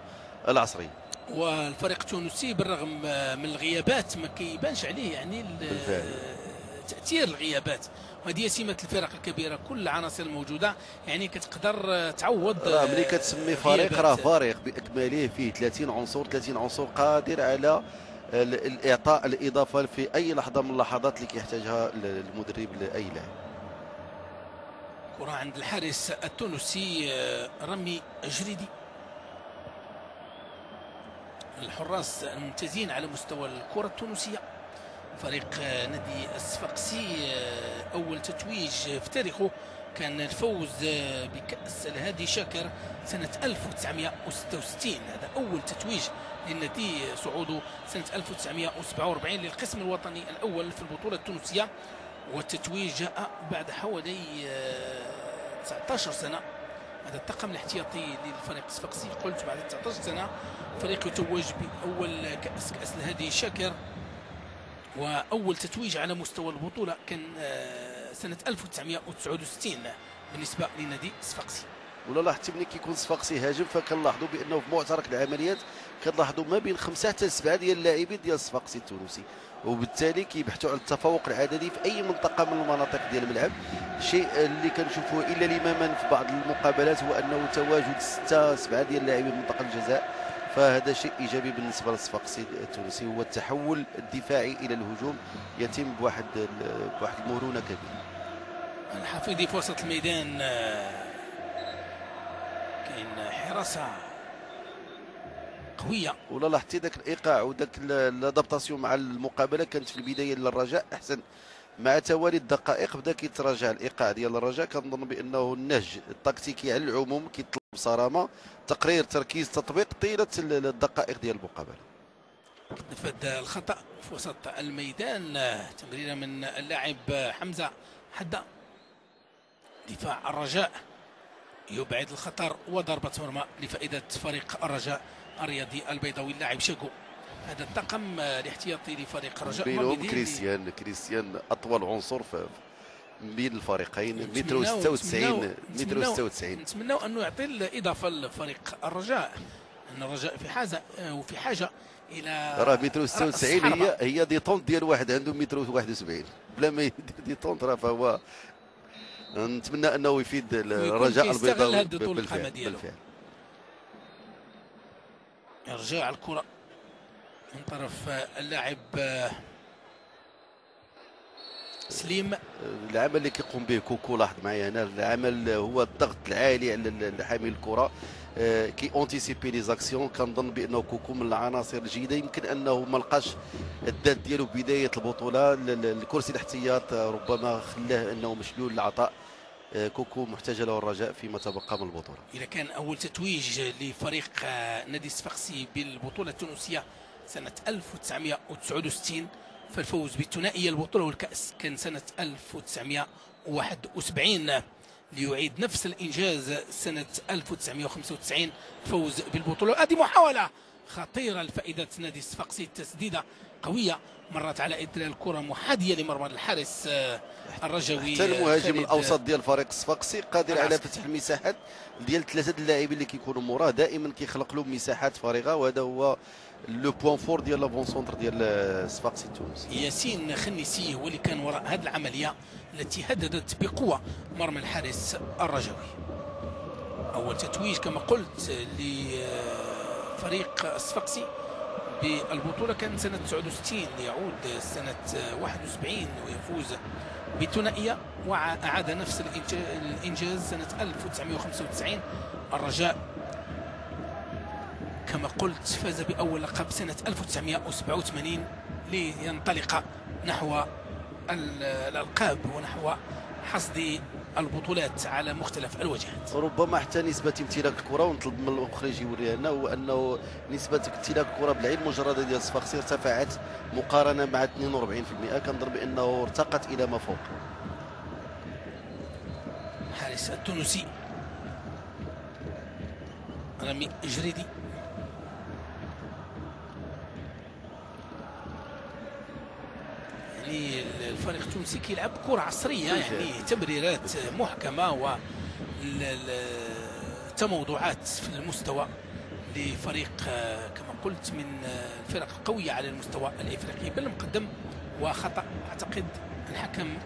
العصريه. والفريق التونسي بالرغم من الغيابات ما كيبانش عليه يعني تاثير الغيابات، وهذه هي سمه الفرق الكبيره، كل العناصر الموجوده يعني كتقدر تعوض. ملي كتسمي فريق راه فريق باكمله فيه 30 عنصر، 30 عنصر قادر على الاعطاء الاضافه في اي لحظه من اللحظات اللي كيحتاجها المدرب لاي لاعب. كره عند الحارس التونسي رامي جريدي. الحراس الممتازين على مستوى الكره التونسيه. فريق نادي الصفاقسي اول تتويج في تاريخه كان الفوز بكأس الهادي شاكر سنة 1966. هذا أول تتويج للنادي، صعوده سنة 1947 للقسم الوطني الأول في البطولة التونسية، والتتويج جاء بعد حوالي 19 سنة. هذا الطاقم الاحتياطي للفريق الصفاقسي، قلت بعد 19 سنة فريق يتوج بأول كأس الهادي شاكر. وأول تتويج على مستوى البطولة كان سنة 1969 بالنسبة لنادي الصفاقسي. ولا لاحظتي ملي كيكون الصفاقسي هاجم فكنلاحظوا بانه في معترك العمليات كنلاحظوا ما بين 5 حتى 7 ديال اللاعبين ديال الصفاقسي التونسي، وبالتالي كيبحثوا على التفوق العددي في اي منطقه من المناطق ديال الملعب. الشيء اللي كنشوفوه الا لماما في بعض المقابلات هو انه تواجد 6 7 ديال اللاعبين في منطقه الجزاء، فهذا شيء ايجابي بالنسبه للصفاقسي التونسي. هو التحول الدفاعي الى الهجوم يتم بواحد المرونه كبيره. الحفيظي في وسط الميدان، كاين حراسه قويه. ولا لاحظتي ذاك الايقاع وذاك لادابتاسيون مع المقابله كانت في البدايه للرجاء احسن، مع توالي الدقائق بدا كيتراجع الايقاع ديال الرجاء. كنظن بانه النهج التكتيكي على العموم كيطلب صرامه، تقرير، تركيز، تطبيق طيله الدقائق ديال المقابله. نفذ الخطا في وسط الميدان، تمريره من اللاعب حمزه حدا. دفاع الرجاء يبعد الخطر، وضربه مرمى لفائده فريق الرجاء الرياضي البيضاوي اللاعب شاكو. هذا الطاقم الاحتياطي لفريق الرجاء بينهم كريستيان اطول عنصر بين الفريقين، متر 96 متر 96. نتمنوا انه يعطي الاضافه لفريق الرجاء، ان الرجاء في حاجه الى راه متر 96 هي ديطونت ديال واحد عنده متر 71 بلا ما يدير ديطونت، راه فهو نتمنى انه يفيد الرجاء البيضاوي بالفعل. يرجع الكره من طرف اللاعب سليم. العمل اللي كيقوم به كوكو، لاحظ معايا هنا العمل هو الضغط العالي على حامل الكره، كي اونتيسيبي لي زاكسيون. كنظن بانه كوكو من العناصر الجيده، يمكن انه ما لقاش الذات ديالو بدايه البطوله، الكرسي الاحتياط ربما خلاه انه مشلول العطاء. كوكو محتاج له الرجاء فيما تبقى من البطوله. اذا كان اول تتويج لفريق نادي الصفاقسي بالبطوله التونسيه سنه 1969، فالفوز بالثنائيه البطوله والكاس كان سنه 1971. ليعيد نفس الانجاز سنه 1995 فوز بالبطوله. هذه محاوله خطيره لفائده نادي الصفاقسي، تسديده قويه مرت على اثر الكره محاذيه لمرمى الحارس الرجوي. حتى المهاجم الاوسط ديال فريق الصفاقسي قادر على فتح المساحات ديال 3 اللاعبين اللي كيكونوا موراه، دائما كيخلق له مساحات فارغه، وهذا هو لو بوان فور ديال لافون سونتر ديال الصفاقسي التونسي. ياسين خنيسي هو اللي كان وراء هذه العمليه التي هددت بقوه مرمى الحارس الرجوي. اول تتويج كما قلت لفريق الصفاقسي بالبطوله كان سنه 69، يعود سنه 71 ويفوز بثنائيه، واعاد نفس الانجاز سنه 1995. الرجاء كما قلت فاز باول لقب سنه 1987 لينطلق نحو الالقاب ونحو حصد البطولات على مختلف الوجهات. ربما حتى نسبه امتلاك الكره، ونطلب من المخرج يوريها لنا، هو انه نسبه امتلاك الكره بالعين المجرده ديال الصفاقسي ارتفعت مقارنه مع 42%، كنظن بانه ارتقت الى ما فوق. الحارس التونسي رامي جريدي. يعني الفريق التونسي كيلعب كرة عصرية، يعني تمريرات محكمة وتموضعات في المستوى لفريق كما قلت من الفرق القوية على المستوى الإفريقي. بل مقدم وخطأ أعتقد الحكم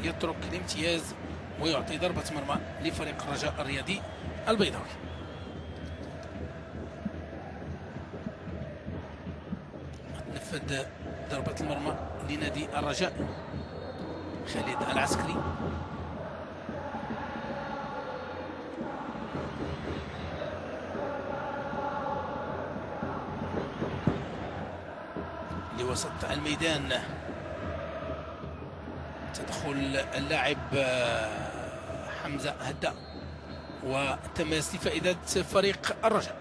يترك الامتياز ويعطي ضربة مرمى لفريق الرجاء الرياضي البيضاوي. نفذ ضربة المرمى لنادي الرجاء خالد العسكري. لوسط الميدان تدخل اللاعب حمزة هدا وتماس لفائدة فريق الرجاء.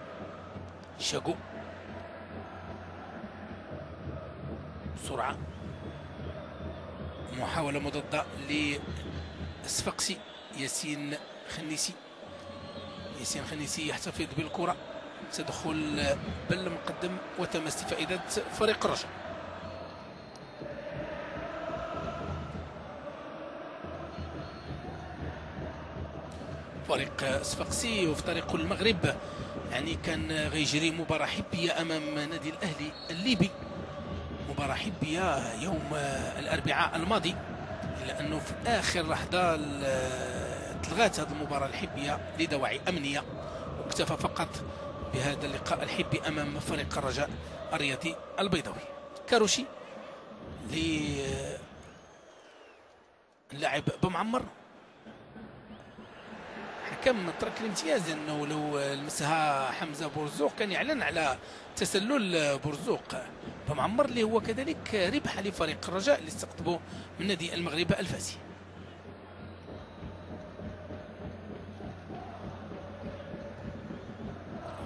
شاكو بسرعة، محاولة مضادة للصفاقسي. ياسين خنيسي يحتفظ بالكرة، تدخل بالمقدم وتماس لفائدة فريق الرجاء. فريق صفاقسي وفي طريقه المغرب، يعني كان غيجري مباراة حبية أمام نادي الأهلي الليبي، مباراة حبية يوم الأربعاء الماضي، إلا أنه في آخر لحظة تلغات هذه المباراة الحبية لدواعي أمنية، واكتفى فقط بهذا اللقاء الحبي أمام فريق الرجاء الرياضي البيضاوي. كاروشي للاعب بمعمر، حكم ترك الامتياز انه لو لمسها حمزه بورزوق كان يعلن على تسلل بورزوق بمعمر، اللي هو كذلك ربح لفريق الرجاء اللي استقطبه من نادي المغرب الفاسي.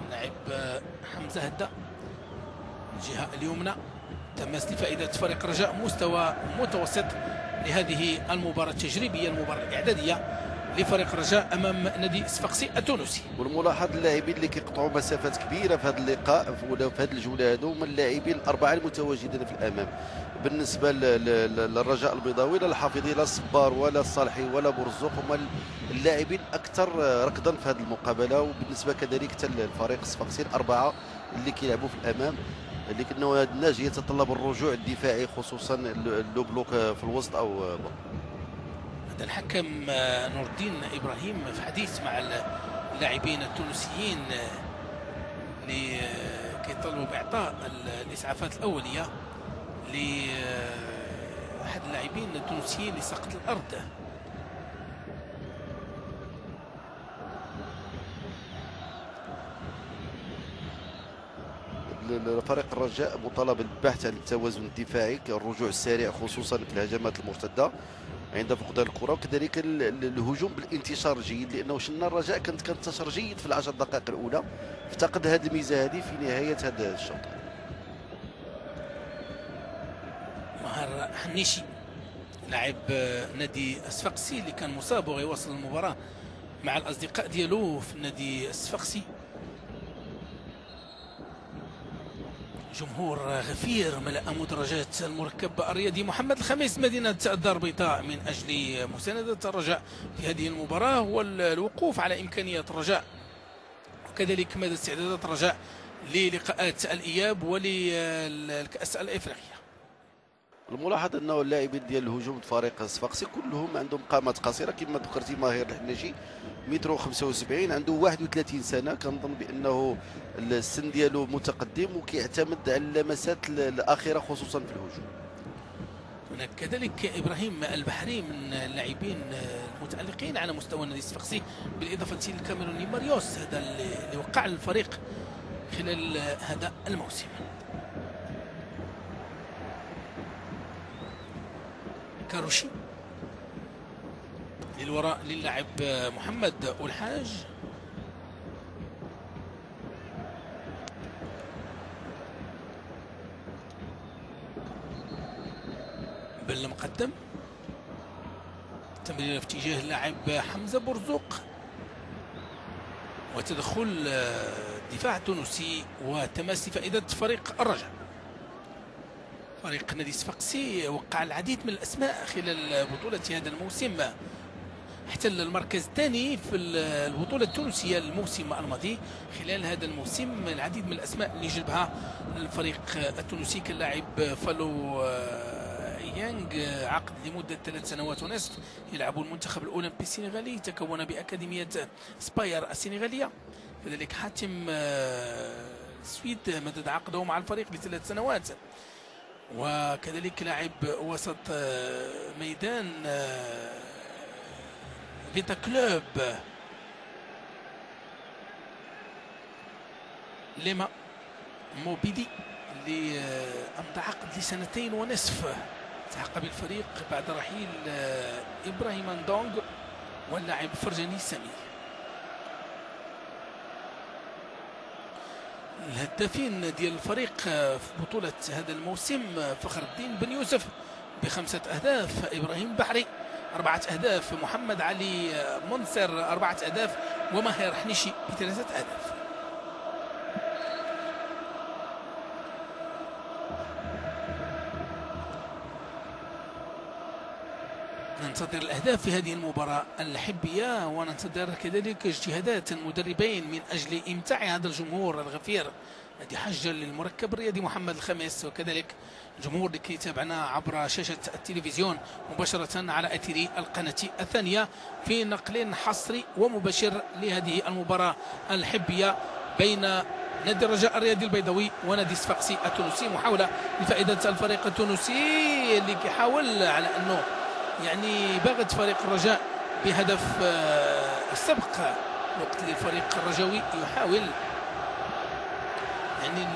لاعب حمزه هدا الجهه اليمنى، تماس لفائده فريق الرجاء. مستوى متوسط لهذه المباراه التجريبيه، المباراه الاعداديه لفريق الرجاء امام نادي صفاقسي التونسي. والملاحظ اللاعبين اللي كيقطعوا مسافات كبيره في هذا اللقاء ولا في هذه الجوله هذو هما اللاعبين الاربعه المتواجدين في الامام. بالنسبه للرجاء البيضاوي لا الحافظي لا الصبار ولا الصالحي ولا بورزوق هما اللاعبين اكثر ركضا في هذه المقابله، وبالنسبه كذلك حتى الفريق الصفاقسي الاربعه اللي كيلعبوا في الامام، لكنه هذا الناجي يتطلب الرجوع الدفاعي خصوصا لو بلوك في الوسط او الحكم نور الدين ابراهيم في حديث مع اللاعبين التونسيين اللي كيطالبوا باعطاء الاسعافات الاوليه لاحد اللاعبين التونسيين اللي سقط الارض. فريق الرجاء مطالب بالبحث عن التوازن الدفاعي، الرجوع السريع خصوصا في الهجمات المرتده عند فقدان الكره، وكذلك الهجوم بالانتشار الجيد، لانه شفنا الرجاء كان انتشر جيد في العشر دقائق الاولى، افتقد هذه الميزه هذه في نهايه هذا الشوط. مهار حنيشي لاعب نادي الصفاقسي اللي كان مصاب وغيواصل المباراه مع الاصدقاء ديالو في النادي الصفاقسي. جمهور غفير ملأ مدرجات المركب الرياضي محمد الخميس مدينة الدار البيضاء من أجل مساندة الرجاء في هذه المباراة والوقوف على إمكانية الرجاء، وكذلك مدى استعدادات الرجاء للقاءات الإياب وللكأس الإفريقية. الملاحظ انه اللاعبين ديال الهجوم فريق الصفاقسي كلهم عندهم قامات قصيره، كما ذكرتي ماهر الحناجي متر 75، عنده 31 سنه، كنظن بانه السن ديالو متقدم وكيعتمد على اللمسات الاخيره خصوصا في الهجوم. هناك كذلك ابراهيم البحري من اللاعبين المتالقين على مستوى النادي الصفاقسي، بالاضافه للكاميروني ماريوس هذا اللي وقع الفريق خلال هذا الموسم. كاروشي للوراء للاعب محمد والحاج، بالمقدم تمريره في اتجاه اللاعب حمزه برزوق، وتدخل الدفاع التونسي وتماس فائده فريق الرجاء. فريق نادي صفاقسي وقع العديد من الاسماء خلال بطوله هذا الموسم، احتل المركز الثاني في البطوله التونسيه الموسم الماضي. خلال هذا الموسم العديد من الاسماء اللي جلبها الفريق التونسي كاللاعب فالو يانغ عقد لمدة 3 سنوات ونصف، يلعب المنتخب الأولمبي السنغالي، تكون بأكاديمية سباير السنغالية. كذلك حاتم سويد مدد عقده مع الفريق ل3 سنوات. وكذلك لاعب وسط ميدان فيتا كلوب ليما موبيدي اللي أمضى عقد ل2 ونصف، التحق بالفريق بعد رحيل إبراهيم اندونغ واللاعب فرجاني سامي. الهدافين ديال الفريق في بطولة هذا الموسم فخر الدين بن يوسف ب5 أهداف، إبراهيم بحري 4 أهداف، محمد علي منصر 4 أهداف، وماهر حنيشي ب3 أهداف. ننتظر الأهداف في هذه المباراة الحبية، وننتظر كذلك اجتهادات المدربين من أجل إمتاع هذا الجمهور الغفير الذي حج للمركب الرياضي محمد الخامس، وكذلك الجمهور اللي كيتابعنا عبر شاشة التلفزيون مباشرة على أثير القناة الثانية في نقل حصري ومباشر لهذه المباراة الحبية بين نادي الرجاء الرياضي البيضاوي ونادي صفاقسي التونسي. محاولة لفائدة الفريق التونسي اللي كيحاول على أنه يعني باغت فريق الرجاء بهدف السبق، وقت اللي الفريق الرجاوي يحاول يعني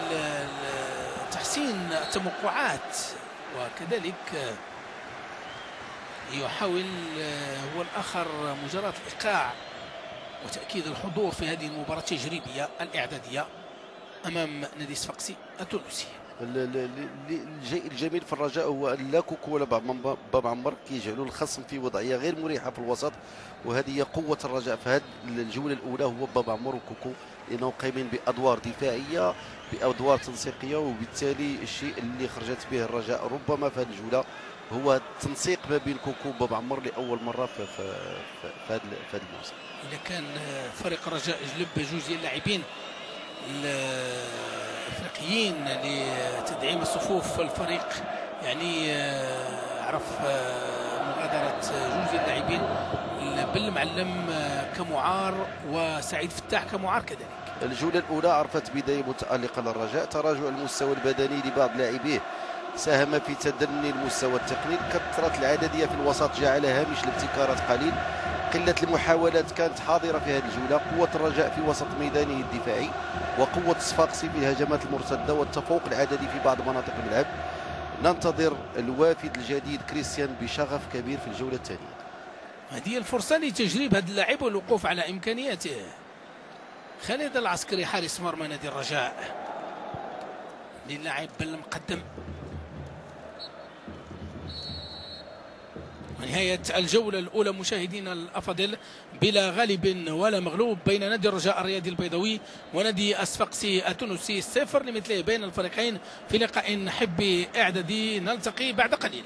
تحسين التوقعات، وكذلك يحاول هو الآخر مجرد الإيقاع وتأكيد الحضور في هذه المباراة التجريبية الإعدادية أمام نادي صفاقسي التونسي. الجميل في الرجاء هو ان لا كوكو ولا باب عمر كيجعلوا الخصم في وضعيه غير مريحه في الوسط، وهذه هي قوه الرجاء في هذه الجوله الاولى، هو باب عمر وكوكو لانهم قايمين بادوار دفاعيه بادوار تنسيقيه، وبالتالي الشيء اللي خرجت به الرجاء ربما في هذه الجوله هو التنسيق ما بين كوكو وباب عمر لاول مره في هذا الموسم. اذا كان فريق الرجاء جلب جوج ديال اللاعبين الافريقيين لتدعيم الصفوف الفريق، يعني عرف مغادره جوج ديال اللاعبين، بن معلم كمعار وسعيد فتاح كمعار كذلك. الجوله الاولى عرفت بدايه متالقه للرجاء، تراجع المستوى البدني لبعض لاعبيه ساهم في تدني المستوى التقني، كثرت العدديه في الوسط جعل هامش الابتكارات قليل، قلة المحاولات كانت حاضرة في هذه الجولة، قوة الرجاء في وسط ميدانه الدفاعي وقوة صفاقسي في الهجمات المرتدة والتفوق العددي في بعض مناطق الملعب. ننتظر الوافد الجديد كريستيان بشغف كبير في الجولة الثانية. هذه الفرصة لتجريب هذا اللاعب والوقوف على إمكانياته. خالد العسكري حارس مرمى نادي الرجاء للاعب المقدم. ونهاية الجولة الأولى مشاهدينا الأفاضل بلا غالب ولا مغلوب بين نادي الرجاء الرياضي البيضاوي ونادي الصفاقسي التونسي، 0 لمثله بين الفريقين في لقاء حبي إعدادي. نلتقي بعد قليل.